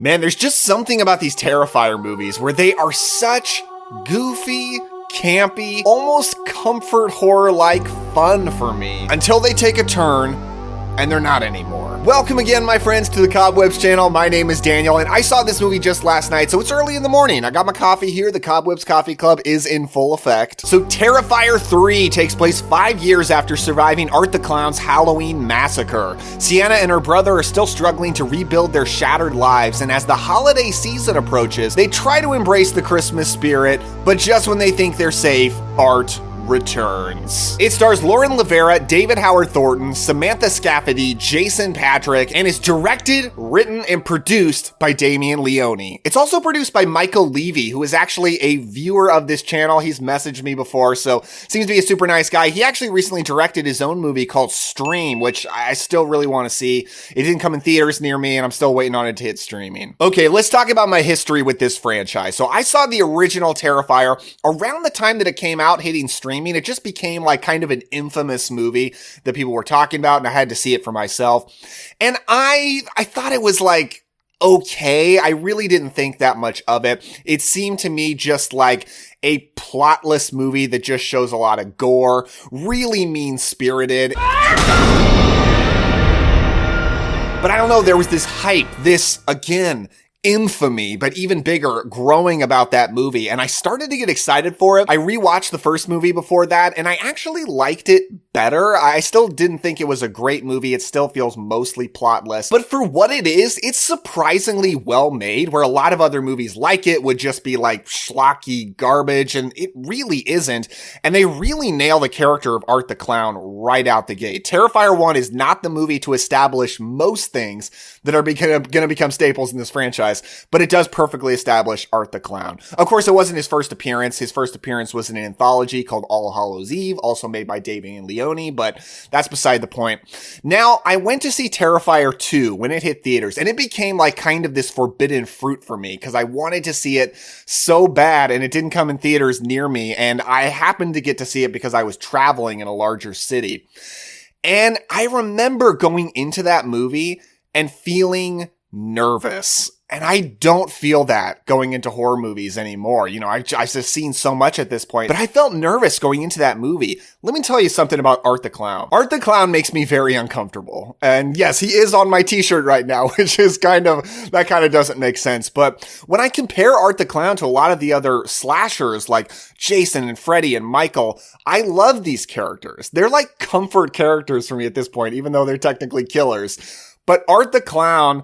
Man, there's just something about these Terrifier movies where they are such goofy, campy, almost comfort horror-like fun for me until they take a turn and they're not anymore. Welcome again, my friends, to the Cobwebs channel. My name is Daniel, and I saw this movie just last night, so it's early in the morning. I got my coffee here. The Cobwebs Coffee Club is in full effect. So Terrifier 3 takes place 5 years after surviving Art the Clown's Halloween massacre. Sienna and her brother are still struggling to rebuild their shattered lives, and as the holiday season approaches, they try to embrace the Christmas spirit, but just when they think they're safe, Art returns. It stars Lauren Levera, David Howard Thornton, Samantha Scafidi, Jason Patrick, and is directed, written, and produced by Damien Leone. It's also produced by Michael Levy, who is actually a viewer of this channel. He's messaged me before, so seems to be a super nice guy. He actually recently directed his own movie called Stream, which I still really want to see. It didn't come in theaters near me, and I'm still waiting on it to hit streaming. Okay, let's talk about my history with this franchise. So I saw the original Terrifier around the time that it came out, hitting streaming. It just became like kind of an infamous movie that people were talking about, and I had to see it for myself. And I thought it was like okay. I really didn't think that much of it. It seemed to me just like a plotless movie that just shows a lot of gore, really mean-spirited. But I don't know, there was this hype, this, again, infamy, but even bigger, growing about that movie, and I started to get excited for it. I rewatched the first movie before that, and I actually liked it better. I still didn't think it was a great movie. It still feels mostly plotless, but for what it is, it's surprisingly well made, where a lot of other movies like it would just be like schlocky garbage, and it really isn't, and they really nail the character of Art the Clown right out the gate. Terrifier 1 is not the movie to establish most things that are going to become staples in this franchise, but it does perfectly establish Art the Clown. Of course, it wasn't his first appearance. His first appearance was in an anthology called All Hallows Eve, also made by Damien Leone, but that's beside the point. Now, I went to see Terrifier 2 when it hit theaters, and it became like kind of this forbidden fruit for me, because I wanted to see it so bad, and it didn't come in theaters near me, and I happened to get to see it because I was traveling in a larger city. And I remember going into that movie and feeling nervous. And I don't feel that going into horror movies anymore. You know, I've just seen so much at this point, but I felt nervous going into that movie. Let me tell you something about Art the Clown. Art the Clown makes me very uncomfortable. And yes, he is on my t-shirt right now, which is that kind of doesn't make sense. But when I compare Art the Clown to a lot of the other slashers like Jason and Freddy and Michael, I love these characters. They're like comfort characters for me at this point, even though they're technically killers. But Art the Clown,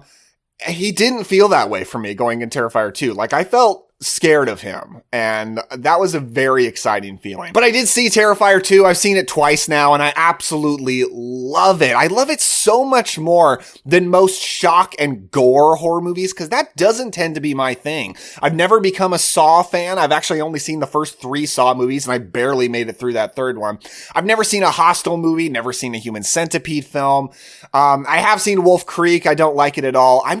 he didn't feel that way for me going in Terrifier 2. Like, I felt scared of him, and that was a very exciting feeling. But I did see Terrifier 2. I've seen it twice now, and I absolutely love it. I love it so much more than most shock and gore horror movies, because that doesn't tend to be my thing. I've never become a Saw fan. I've actually only seen the first 3 Saw movies, and I barely made it through that third one. I've never seen a Hostel movie, never seen a Human Centipede film. I have seen Wolf Creek. I don't like it at all. I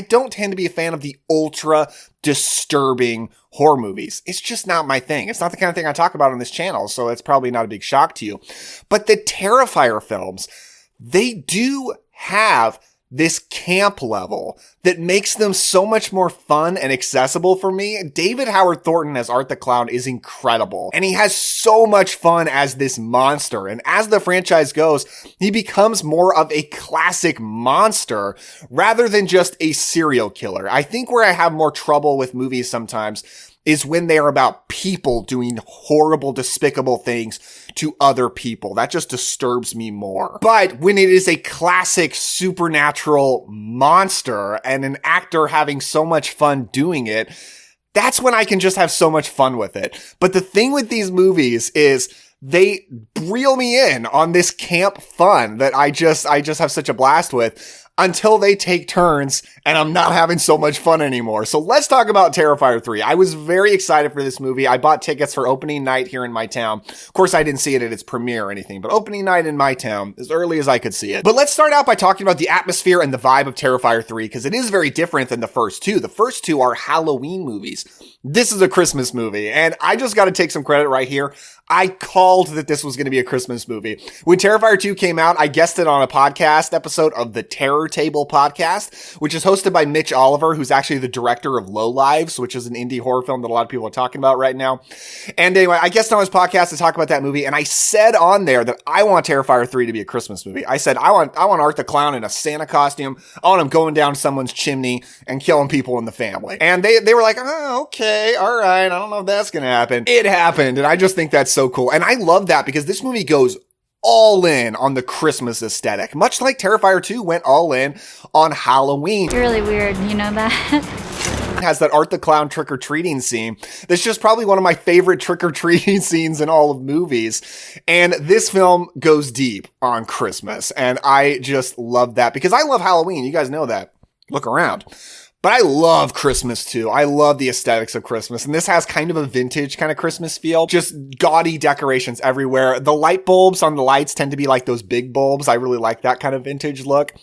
don't tend to be a fan of the ultra disturbing horror movies. It's just not my thing. It's not the kind of thing I talk about on this channel, so it's probably not a big shock to you. But the Terrifier films, they do have this camp level that makes them so much more fun and accessible for me. David Howard Thornton as Art the Clown is incredible, and he has so much fun as this monster. And as the franchise goes, he becomes more of a classic monster rather than just a serial killer. I think where I have more trouble with movies sometimes is when they are about people doing horrible, despicable things to other people. That just disturbs me more. But when it is a classic supernatural monster and an actor having so much fun doing it, that's when I can just have so much fun with it. But the thing with these movies is they reel me in on this camp fun that I just have such a blast with, until they take turns and I'm not having so much fun anymore. So let's talk about Terrifier 3. I was very excited for this movie. I bought tickets for opening night here in my town. Of course, I didn't see it at its premiere or anything, but opening night in my town as early as I could see it. But let's start out by talking about the atmosphere and the vibe of Terrifier 3, because it is very different than the first two. The first two are Halloween movies. This is a Christmas movie, and I just got to take some credit right here. I called that this was going to be a Christmas movie. When Terrifier 2 came out, I guested on a podcast episode of the Terror Table podcast, which is hosted by Mitch Oliver, who's actually the director of Low Lives, which is an indie horror film that a lot of people are talking about right now. And anyway, I guested on his podcast to talk about that movie, and I said on there that I want Terrifier 3 to be a Christmas movie. I said, I want Art the Clown in a Santa costume. I want him going down someone's chimney and killing people in the family. And they were like, oh, okay, all right, I don't know if that's going to happen. It happened, and I just think that's so cool. And I love that because this movie goes all in on the Christmas aesthetic, much like Terrifier 2 went all in on Halloween. You're really weird, you know that? Has that Art the Clown trick-or-treating scene. That's just probably one of my favorite trick-or-treating scenes in all of movies. And this film goes deep on Christmas. And I just love that because I love Halloween. You guys know that. Look around. But I love Christmas too. I love the aesthetics of Christmas. And this has kind of a vintage kind of Christmas feel. Just gaudy decorations everywhere. The light bulbs on the lights tend to be like those big bulbs. I really like that kind of vintage look.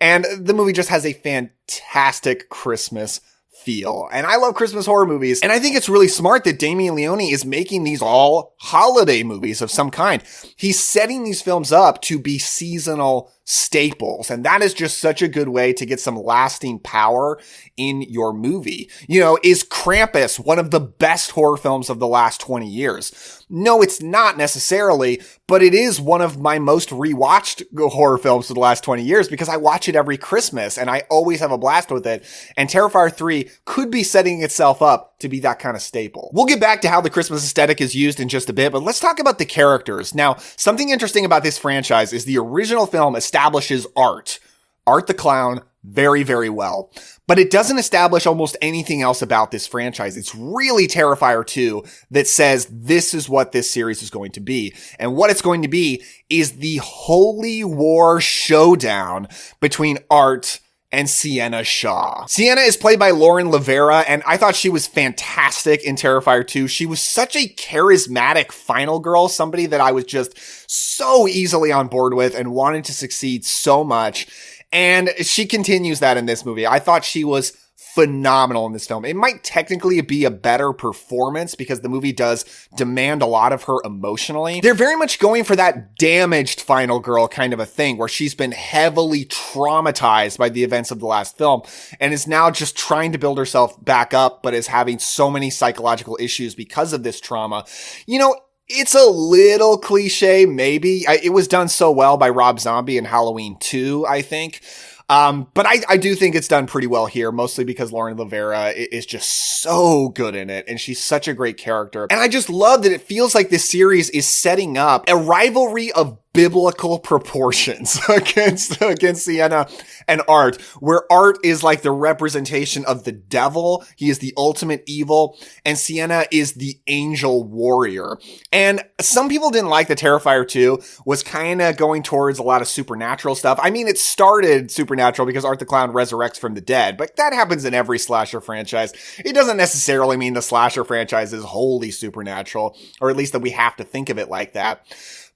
And the movie just has a fantastic Christmas feel. And I love Christmas horror movies. And I think it's really smart that Damien Leone is making these all holiday movies of some kind. He's setting these films up to be seasonal staples. And that is just such a good way to get some lasting power in your movie. You know, is Krampus one of the best horror films of the last 20 years? No, it's not necessarily, but it is one of my most rewatched horror films of the last 20 years because I watch it every Christmas and I always have a blast with it. And Terrifier 3 could be setting itself up to be that kind of staple. We'll get back to how the Christmas aesthetic is used in just a bit, but let's talk about the characters. Now, something interesting about this franchise is the original film establishes Art the Clown very, very well. But it doesn't establish almost anything else about this franchise. It's really Terrifier 2 that says this is what this series is going to be. And what it's going to be is the Holy War showdown between Art and Sienna Shaw. Sienna is played by Lauren Lavera, and I thought she was fantastic in Terrifier 2. She was such a charismatic final girl, somebody that I was just so easily on board with and wanted to succeed so much. And she continues that in this movie. I thought she was phenomenal in this film. It might technically be a better performance because the movie does demand a lot of her emotionally. They're very much going for that damaged final girl kind of a thing where she's been heavily traumatized by the events of the last film and is now just trying to build herself back up, but is having so many psychological issues because of this trauma. You know, it's a little cliche, maybe. It was done so well by Rob Zombie in Halloween 2, I think. But I do think it's done pretty well here, mostly because Lauren Lavera is just so good in it, and she's such a great character. And I just love that it feels like this series is setting up a rivalry of biblical proportions against Sienna and Art, where Art is like the representation of the devil. He is the ultimate evil, and Sienna is the angel warrior. And some people didn't like that Terrifier 2 was kind of going towards a lot of supernatural stuff. I mean, it started supernatural because Art the Clown resurrects from the dead, but that happens in every slasher franchise. It doesn't necessarily mean the slasher franchise is wholly supernatural, or at least that we have to think of it like that.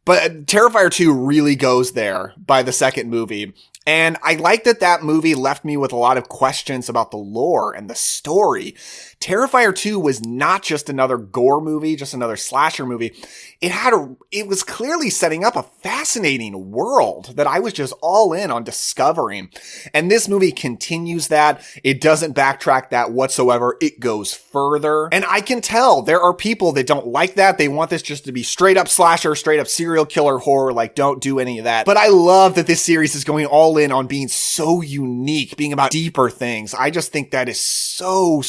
But Terrifier 2 really goes there by the second movie. And I like that movie left me with a lot of questions about the lore and the story. Terrifier 2 was not just another gore movie, just another slasher movie. It was clearly setting up a fascinating world that I was just all in on discovering. And this movie continues that. It doesn't backtrack that whatsoever. It goes further. And I can tell there are people that don't like that. They want this just to be straight up slasher, straight up serial killer horror. Like, don't do any of that. But I love that this series is going all in on being so unique, being about deeper things. I just think that is so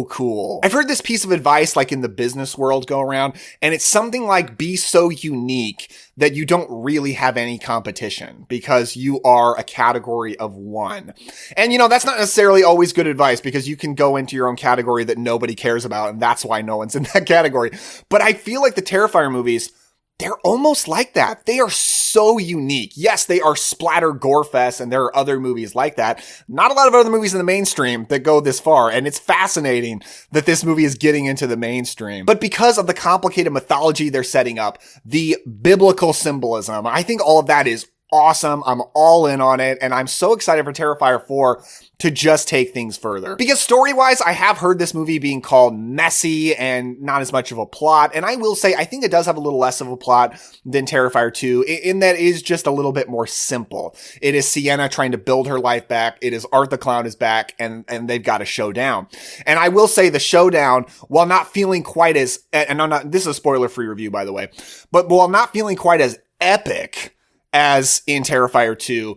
cool. I've heard this piece of advice like in the business world go around, and it's something like be so unique that you don't really have any competition because you are a category of one. And you know, that's not necessarily always good advice because you can go into your own category that nobody cares about, and that's why no one's in that category. But I feel like the Terrifier movies, they're almost like that. They are so unique. Yes, they are splatter gore fest, and there are other movies like that. Not a lot of other movies in the mainstream that go this far, and it's fascinating that this movie is getting into the mainstream. But because of the complicated mythology they're setting up, the biblical symbolism, I think all of that is awesome. I'm all in on it. And I'm so excited for Terrifier 4 to just take things further. Because story-wise, I have heard this movie being called messy and not as much of a plot. And I will say, I think it does have a little less of a plot than Terrifier 2, in that it is just a little bit more simple. It is Sienna trying to build her life back. It is Art the Clown is back, and they've got a showdown. And I will say the showdown, while not feeling quite as, and I'm not, this is a spoiler-free review, by the way, but while not feeling quite as epic as in Terrifier 2,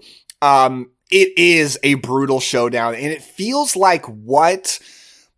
it is a brutal showdown, and it feels like what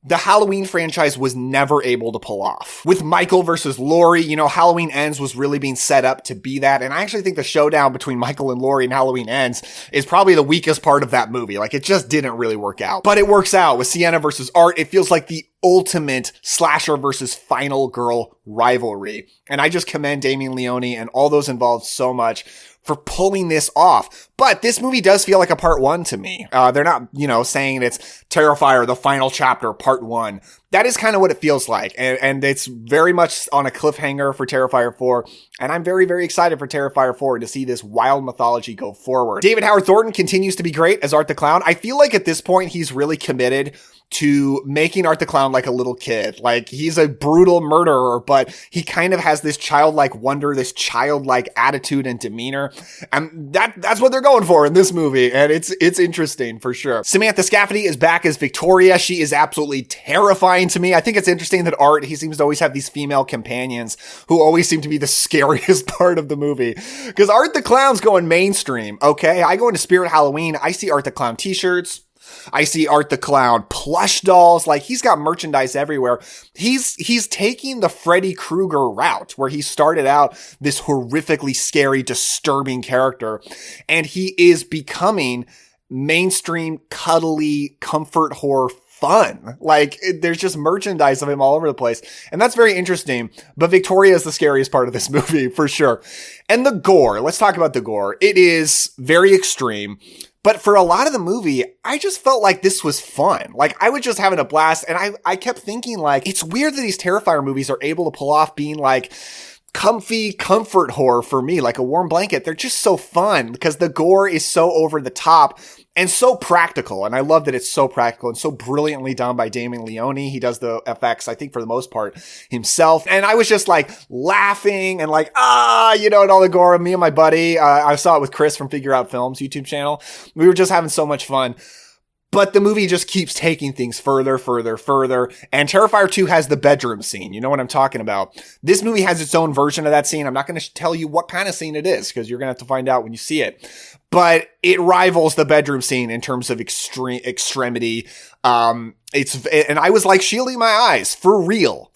the Halloween franchise was never able to pull off. With Michael versus Laurie, Halloween Ends was really being set up to be that, and I actually think the showdown between Michael and Laurie in Halloween Ends is probably the weakest part of that movie. Like, it just didn't really work out. But it works out. With Sienna versus Art, it feels like the ultimate slasher versus final girl rivalry. And I just commend Damien Leone and all those involved so much for pulling this off. But this movie does feel like a part 1 to me. They're not, saying it's Terrifier, the final chapter, part 1. That is kind of what it feels like. And it's very much on a cliffhanger for Terrifier 4. And I'm very, very excited for Terrifier 4 to see this wild mythology go forward. David Howard Thornton continues to be great as Art the Clown. I feel like at this point, he's really committed to making Art the Clown like a little kid. Like, he's a brutal murderer, but he kind of has this childlike wonder, this childlike attitude and demeanor. And that's what they're going for in this movie. And it's interesting for sure. Samantha Scafidi is back as Victoria. She is absolutely terrifying to me. I think it's interesting that Art, he seems to always have these female companions who always seem to be the scariest part of the movie. Because Art the Clown's going mainstream, okay? I go into Spirit Halloween, I see Art the Clown t-shirts, I see Art the Clown plush dolls. Like, he's got merchandise everywhere. He's taking the Freddy Krueger route, where he started out this horrifically scary, disturbing character, and he is becoming mainstream, cuddly, comfort horror fun. Like, there's just merchandise of him all over the place. And that's very interesting. But Victoria is the scariest part of this movie, for sure. And the gore. Let's talk about the gore. It is very extreme. But for a lot of the movie, I just felt like this was fun. Like, I was just having a blast. And I kept thinking, like, it's weird that these Terrifier movies are able to pull off being like comfy comfort horror for me, like a warm blanket. They're just so fun because the gore is so over the top and so practical. And I love that it's so practical and so brilliantly done by Damien Leone. He does the effects, I think, for the most part himself. And I was just like laughing and like, and all the gore. Me and my buddy, I saw it with Chris from Figure Out Films YouTube channel. We were just having so much fun. But the movie just keeps taking things further. And Terrifier 2 has the bedroom scene. You know what I'm talking about. This movie has its own version of that scene. I'm not going to tell you what kind of scene it is, because you're going to have to find out when you see it. But it rivals the bedroom scene in terms of extremity. And I was like shielding my eyes for real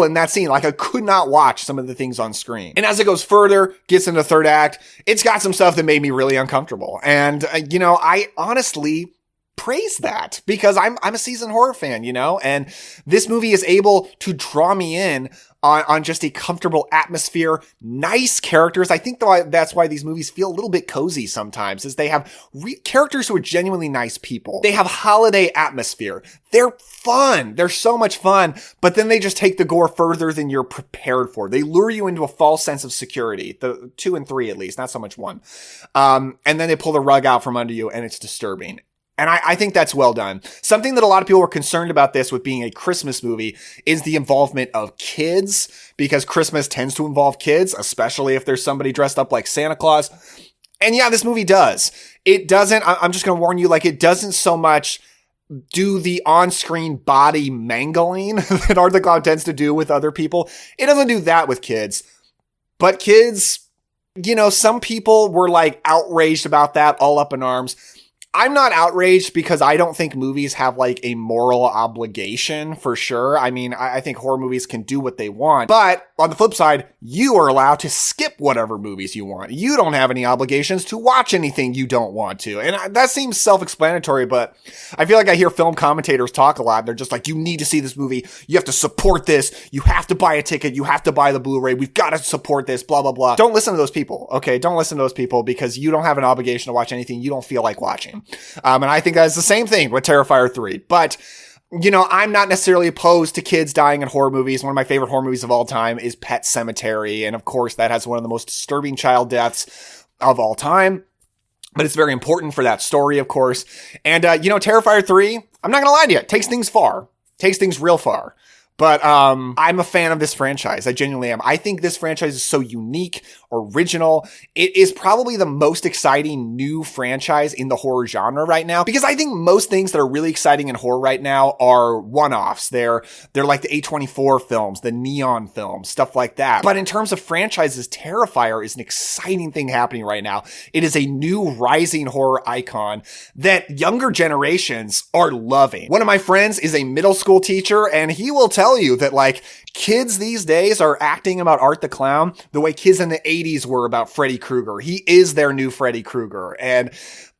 in that scene. Like, I could not watch some of the things on screen. And as it goes further, gets into the third act, it's got some stuff that made me really uncomfortable. And, I honestly praise that, because I'm a seasoned horror fan, and this movie is able to draw me in on just a comfortable atmosphere, nice characters. I think that's why these movies feel a little bit cozy sometimes, is they have characters who are genuinely nice people. They have holiday atmosphere. They're fun. They're so much fun, but then they just take the gore further than you're prepared for. They lure you into a false sense of security, the 2 and 3 at least, not so much 1. And then they pull the rug out from under you, and it's disturbing. And I think that's well done. Something that a lot of people were concerned about this with being a Christmas movie is the involvement of kids, because Christmas tends to involve kids, especially if there's somebody dressed up like Santa Claus. And yeah, this movie does. It doesn't, I'm just going to warn you, like, it doesn't so much do the on-screen body mangling that Art the Clown tends to do with other people. It doesn't do that with kids. But kids, some people were like outraged about that, all up in arms. I'm not outraged, because I don't think movies have like a moral obligation, for sure. I mean, I think horror movies can do what they want. But on the flip side, you are allowed to skip whatever movies you want. You don't have any obligations to watch anything you don't want to. And that seems self-explanatory, but I feel like I hear film commentators talk a lot. They're just like, you need to see this movie. You have to support this. You have to buy a ticket. You have to buy the Blu-ray. We've got to support this, blah, blah, blah. Don't listen to those people, okay? Don't listen to those people, because you don't have an obligation to watch anything you don't feel like watching. And I think that's the same thing with Terrifier 3. But, I'm not necessarily opposed to kids dying in horror movies. One of my favorite horror movies of all time is Pet Sematary. And of course, that has one of the most disturbing child deaths of all time. But it's very important for that story, of course. And, Terrifier 3, I'm not going to lie to you, it takes things far. Takes things real far. But I'm a fan of this franchise. I genuinely am. I think this franchise is so unique, original. It is probably the most exciting new franchise in the horror genre right now, because I think most things that are really exciting in horror right now are one-offs. They're like the A24 films, the Neon films, stuff like that. But in terms of franchises, Terrifier is an exciting thing happening right now. It is a new rising horror icon that younger generations are loving. One of my friends is a middle school teacher, and he will tell you that like kids these days are acting about Art the Clown the way kids in the 80s were about Freddy Krueger. He is their new Freddy Krueger. And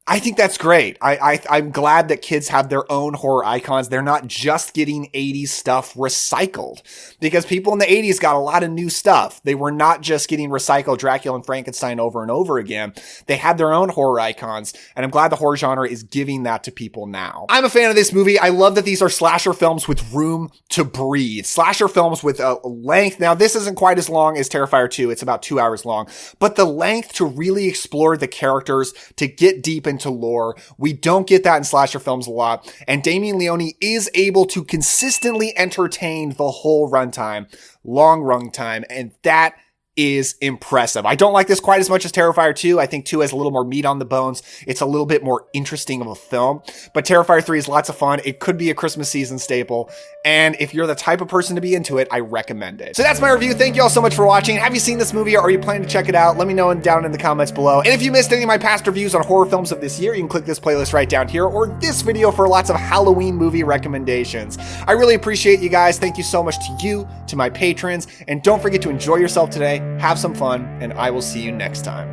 I think that's great. I'm glad that kids have their own horror icons. They're not just getting 80s stuff recycled, because people in the 80s got a lot of new stuff. They were not just getting recycled Dracula and Frankenstein over and over again. They had their own horror icons, and I'm glad the horror genre is giving that to people now. I'm a fan of this movie. I love that these are slasher films with room to breathe. Slasher films with a length. Now, this isn't quite as long as Terrifier 2. It's about 2 hours long, but the length to really explore the characters, to get deep into lore. We don't get that in slasher films a lot. And Damien Leone is able to consistently entertain the whole runtime, long runtime, and that is impressive. I don't like this quite as much as Terrifier 2. I think 2 has a little more meat on the bones. It's a little bit more interesting of a film, but Terrifier 3 is lots of fun. It could be a Christmas season staple, and if you're the type of person to be into it, I recommend it. So that's my review. Thank you all so much for watching. Have you seen this movie, or are you planning to check it out? Let me know down in the comments below. And if you missed any of my past reviews on horror films of this year, you can click this playlist right down here, or this video for lots of Halloween movie recommendations. I really appreciate you guys. Thank you so much to you, to my patrons, and don't forget to enjoy yourself today. Have some fun, and I will see you next time.